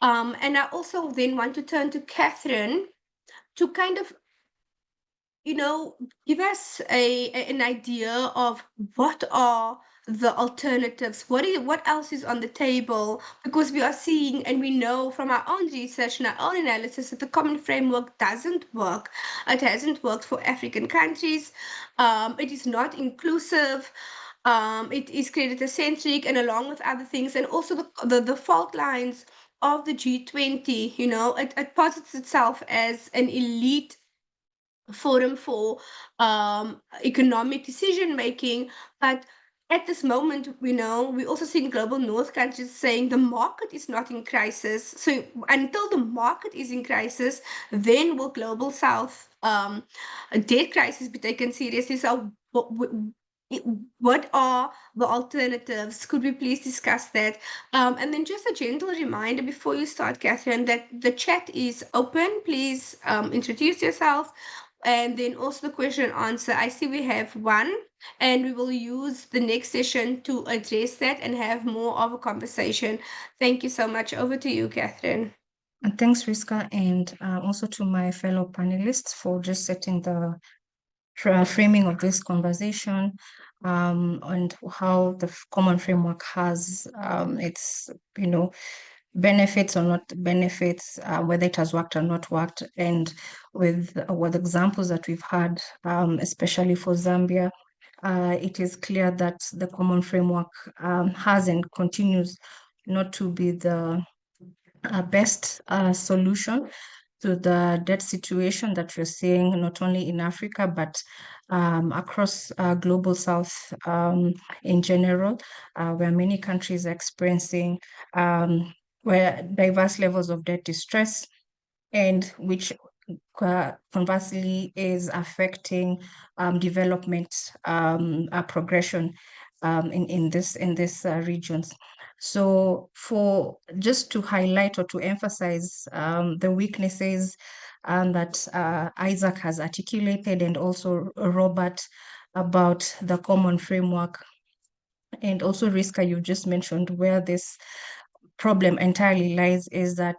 And I also then want to turn to Catherine to kind of, give us an idea of what are the alternatives, what else is on the table, because we are seeing and we know from our own research and our own analysis that the common framework doesn't work. It hasn't worked for African countries. It is not inclusive. It is creditor centric, and along with other things, and also the fault lines of the G20, it posits itself as an elite forum for economic decision making. But at this moment, we also see global north countries saying the market is not in crisis. So until the market is in crisis, then will global south debt crisis be taken seriously. So what are the alternatives? Could we please discuss that? And then just a gentle reminder before you start, Catherine, that the chat is open. Please introduce yourself, and then also the question and answer. I see we have one, and we will use the next session to address that and have more of a conversation. Thank you so much. Over to you, Catherine. And thanks, Riska, and also to my fellow panelists for just setting the framing of this conversation, and how the common framework has its, benefits or not benefits, whether it has worked or not worked, and with the examples that we've had, especially for Zambia, it is clear that the common framework has and continues not to be the best solution to the debt situation that we're seeing not only in Africa, but across global south in general, where many countries are experiencing where diverse levels of debt distress, and which conversely is affecting development progression in this regions. So for just to highlight or to emphasize the weaknesses that Isaac has articulated, and also Robert, about the common framework, and also Riska, you just mentioned where this problem entirely lies, is that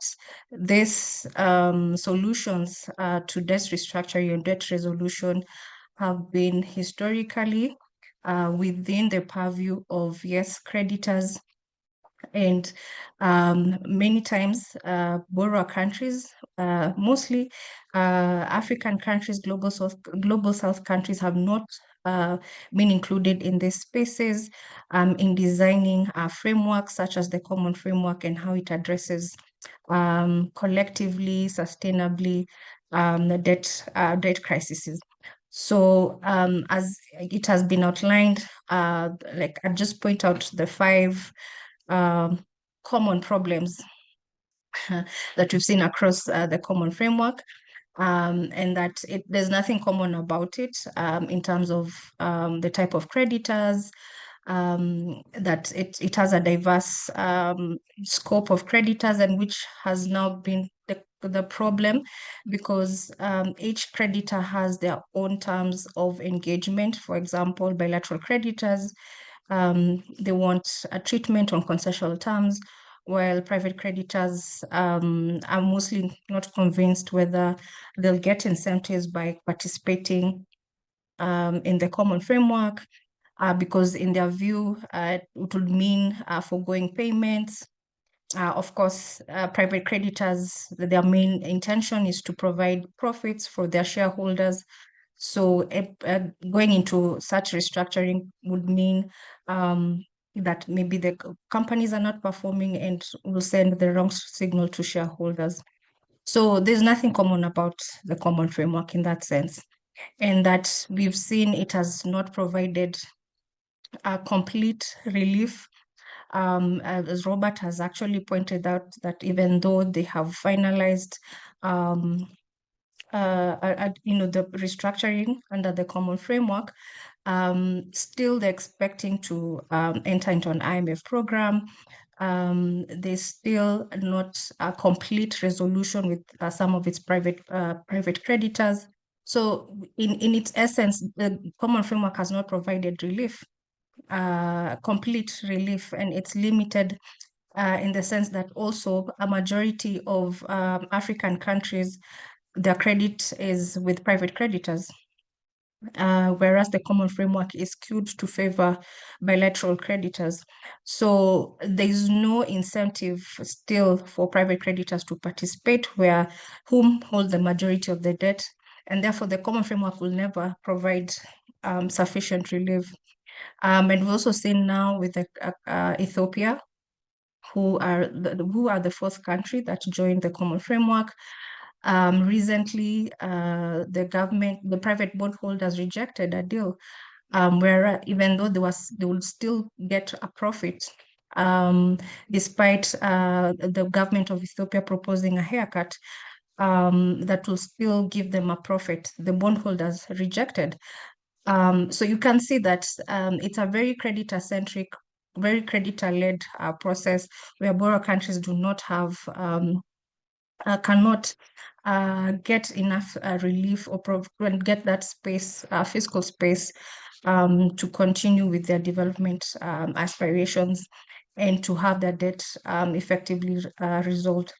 these solutions to debt restructuring and debt resolution have been historically within the purview of, yes, creditors, and many times borrower countries, mostly African countries, global south countries, have not been included in these spaces in designing frameworks such as the common framework, and how it addresses collectively, sustainably the debt crises. So as it has been outlined, like I just point out the 5 common problems that we've seen across the common framework, and that there's nothing common about it in terms of the type of creditors, that it has a diverse scope of creditors, and which has now been the problem, because each creditor has their own terms of engagement. For example, bilateral creditors, they want a treatment on concessional terms, while private creditors are mostly not convinced whether they'll get incentives by participating in the common framework, because in their view, it would mean foregoing payments. Of course, private creditors, their main intention is to provide profits for their shareholders. So going into such restructuring would mean that maybe the companies are not performing and will send the wrong signal to shareholders. So there's nothing common about the common framework in that sense, and that we've seen it has not provided a complete relief. As Robert has actually pointed out, that even though they have finalized the restructuring under the common framework, still they're expecting to enter into an IMF program. There's still not a complete resolution with some of its private creditors. So in its essence, the common framework has not provided relief, complete relief, and it's limited in the sense that also a majority of African countries, their credit is with private creditors, whereas the common framework is skewed to favor bilateral creditors. So there is no incentive still for private creditors to participate, where whom hold the majority of the debt, and therefore the common framework will never provide sufficient relief. And we've also seen now with Ethiopia, who are the fourth country that joined the common framework. Recently, the private bondholders rejected a deal where even though they would still get a profit, despite the government of Ethiopia proposing a haircut that will still give them a profit. The bondholders rejected. So you can see that it's a very creditor-centric, very creditor-led process, where borrower countries do not have cannot get enough relief or get that space, fiscal space, to continue with their development aspirations and to have their debt effectively resolved.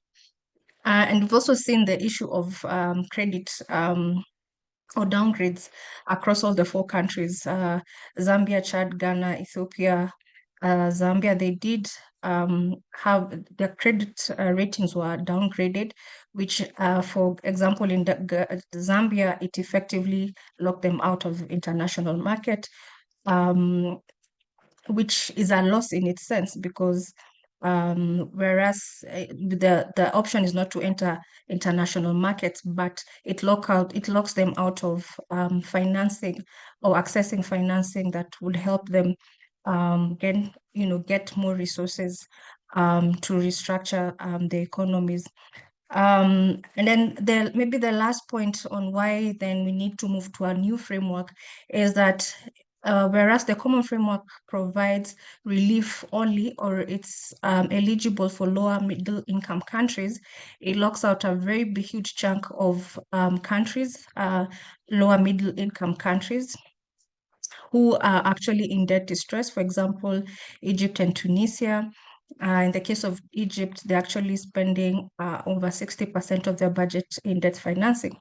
And we've also seen the issue of credit or downgrades across all the four countries, Zambia, Chad, Ghana, Ethiopia, Zambia. They did have their credit ratings were downgraded, which, for example, in Zambia, it effectively locked them out of international market, which is a loss in its sense, because whereas the option is not to enter international markets, but it locks them out of financing or accessing financing that would help them get more resources to restructure the economies. And then maybe the last point on why then we need to move to a new framework is that whereas the common framework provides relief only, or it's eligible for lower middle income countries, it locks out a very big, huge chunk of countries, lower middle income countries, who are actually in debt distress. For example, Egypt and Tunisia. In the case of Egypt, they're actually spending over 60% of their budget in debt financing.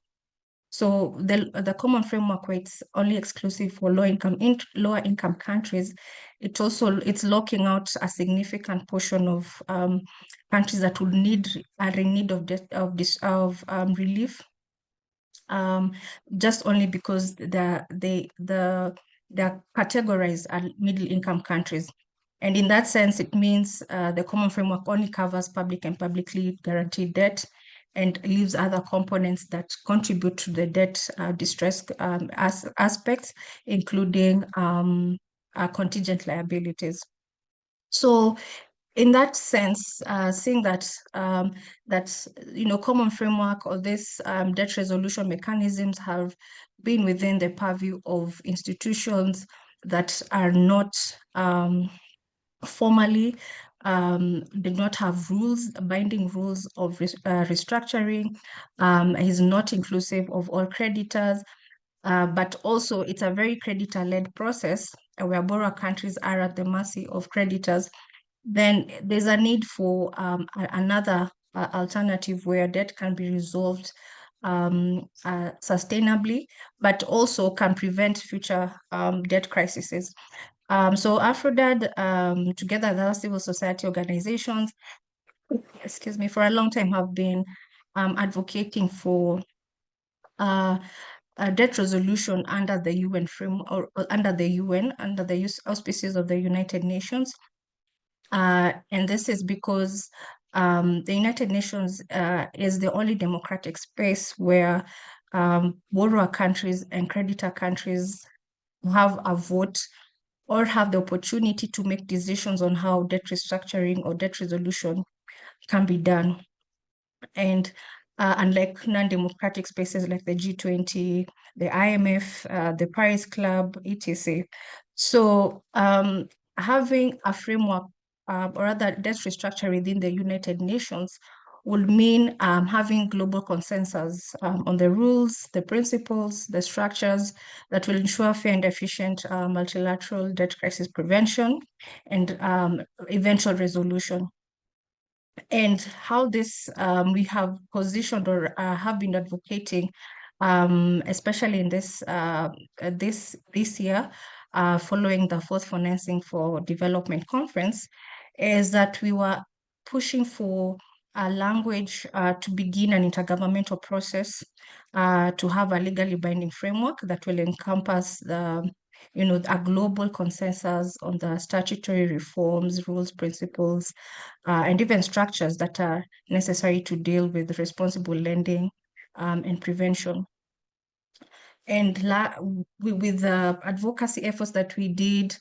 So the common framework, where it's only exclusive for lower income countries, it's locking out a significant portion of countries that are in need of relief, just only because they're categorized as middle income countries. And in that sense, it means the common framework only covers public and publicly guaranteed debt, and leaves other components that contribute to the debt distress aspects, including contingent liabilities. So in that sense, seeing that common framework or this debt resolution mechanisms have been within the purview of institutions that are not formally did not have binding rules of restructuring, is not inclusive of all creditors, but also it's a very creditor-led process where borrower countries are at the mercy of creditors. Then there's a need for another alternative where debt can be resolved sustainably, but also can prevent future debt crises. So AFRODAD, together with other civil society organizations, excuse me, for a long time have been advocating for a debt resolution under the UN framework, or under the UN, under the auspices of the United Nations. And this is because the United Nations is the only democratic space where borrower countries and creditor countries have a vote or have the opportunity to make decisions on how debt restructuring or debt resolution can be done. And unlike non-democratic spaces like the G20, the IMF, the Paris Club, etc. So having a framework or rather debt restructure within the United Nations would mean having global consensus on the rules, the principles, the structures that will ensure fair and efficient multilateral debt crisis prevention and eventual resolution. and how this we have positioned or have been advocating, especially in this year, following the fourth financing for development conference, is that we were pushing for a language to begin an intergovernmental process to have a legally binding framework that will encompass a global consensus on the statutory reforms, rules, principles, and even structures that are necessary to deal with responsible lending and prevention. And with the advocacy efforts that we did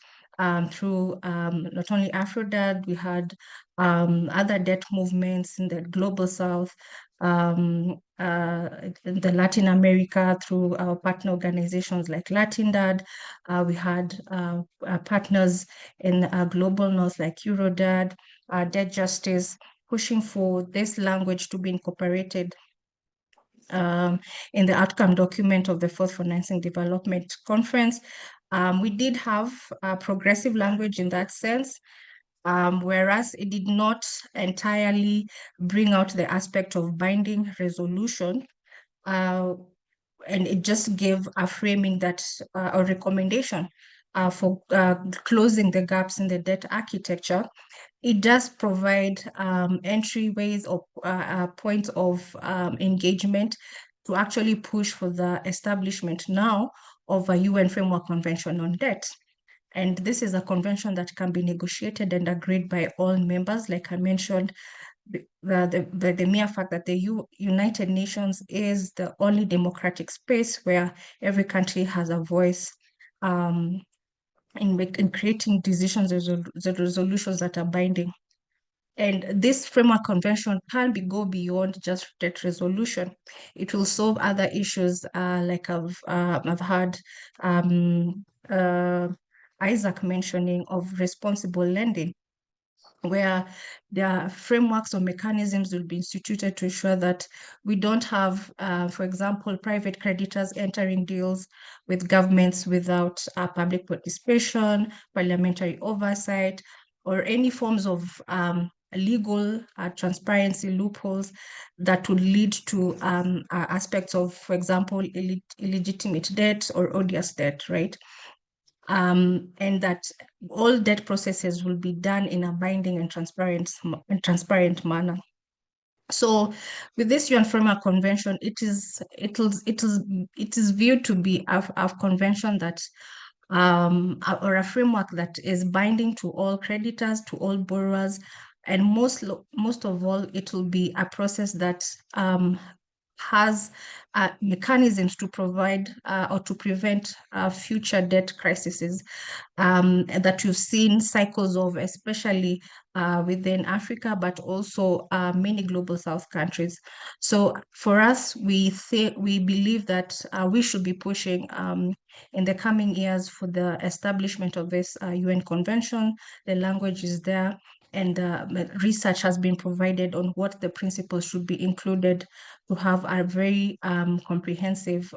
through not only AFRODAD, we had other debt movements in the global south, in the Latin America through our partner organizations like LatinDad. We had partners in global north like Eurodad, Debt Justice, pushing for this language to be incorporated in the outcome document of the Fourth Financing Development Conference. We did have progressive language in that sense, whereas it did not entirely bring out the aspect of binding resolution. And it just gave a framing that a recommendation for closing the gaps in the debt architecture. It does provide entryways or points of engagement to actually push for the establishment now of a UN Framework Convention on Debt. And this is a convention that can be negotiated and agreed by all members. Like I mentioned, the mere fact that the United Nations is the only democratic space where every country has a voice in creating decisions and resolutions that are binding. And this framework convention can go beyond just debt resolution. It will solve other issues, like I've heard Isaac mentioning of responsible lending, where there are frameworks or mechanisms will be instituted to ensure that we don't have, for example, private creditors entering deals with governments without public participation, parliamentary oversight, or any forms of legal transparency loopholes that would lead to aspects of, for example, illegitimate debt or odious debt, right? And that all debt processes will be done in a binding and transparent manner. So, with this UN Framework Convention, it is viewed to be a convention that or a framework that is binding to all creditors, to all borrowers, and most of all, it will be a process that has mechanisms to provide or to prevent future debt crises that you've seen cycles of, especially within Africa, but also many global South countries. So for us, we believe that we should be pushing in the coming years for the establishment of this UN convention. The language is there, and research has been provided on what the principles should be included to have a very comprehensive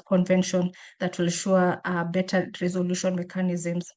convention that will ensure better resolution mechanisms